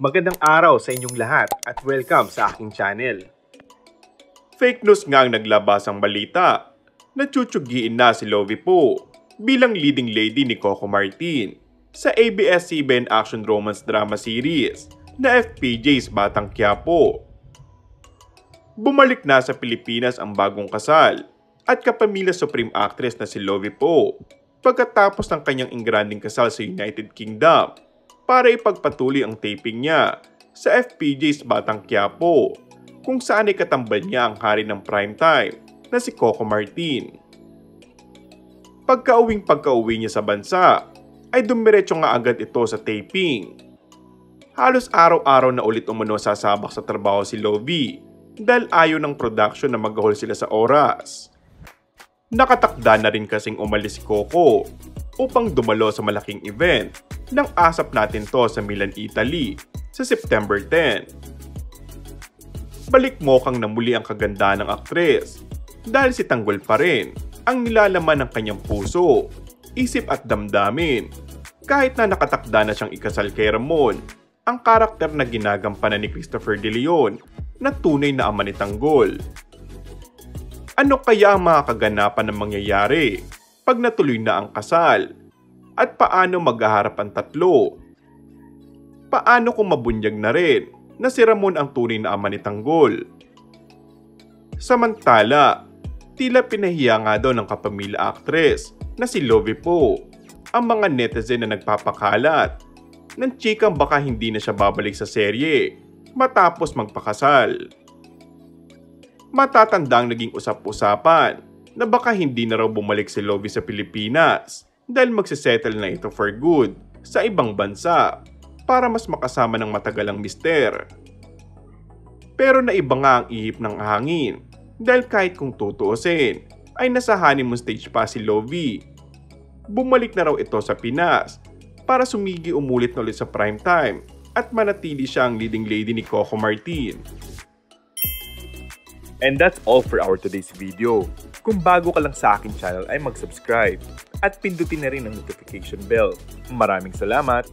Magandang araw sa inyong lahat at welcome sa aking channel. Fake news nga ang naglabasang balita na tsutsugin na si Lovie Poe bilang leading lady ni Coco Martin sa ABS-CBN action romance drama series na FPJ's Batang Quiapo. Bumalik na sa Pilipinas ang bagong kasal at kapamilya Supreme actress na si Lovie Poe pagkatapos ng kanyang ingranding kasal sa United Kingdom para ipagpatuloy ang taping niya sa FPJ's Batang Quiapo kung saan ay katambal niya ang hari ng primetime na si Coco Martin. Pagka-uwi niya sa bansa ay dumiretso nga agad ito sa taping. Halos araw-araw na ulit umano sasabak sa trabaho si Lovie dahil ayaw ng production na magahol sila sa oras. Nakatakda na rin kasing umalis si Coco upang dumalo sa malaking event ng Asap Natin To sa Milan, Italy sa September 10. Balik mo kang namuli ang kaganda ng aktres dahil si Tanggol pa rin ang nilalaman ng kanyang puso, isip at damdamin kahit na nakatakda na siyang ikasal kay Ramon, ang karakter na ginagampanan ni Christopher De Leon na tunay na ama ni Tanggol. Ano kaya ang mga kaganapan na mangyayari pag natuloy na ang kasal? At paano maghaharap ang tatlo? Paano kung mabunyag na rin na si Ramon ang tunay na ama ni Tanggol? Samantala, tila pinahiya nga daw ng kapamilya actress na si Lovie Poe ang mga netizen na nagpapakalat ng chikang baka hindi na siya babalik sa serye matapos magpakasal. Matatandang naging usap-usapan na baka hindi na raw bumalik si Lovie sa Pilipinas dahil magsisettle na ito for good sa ibang bansa para mas makasama ng matagalang mister. Pero naiba nga ang ihip ng hangin dahil kahit kung tutuusin ay nasa honeymoon stage pa si Lovie. Bumalik na raw ito sa Pinas para sumigi umulit na ulit sa primetime at manatili siya ang leading lady ni Coco Martin. And that's all for our today's video. Kung bago ka lang sa aking channel ay mag-subscribe at pindutin na rin ang notification bell. Maraming salamat!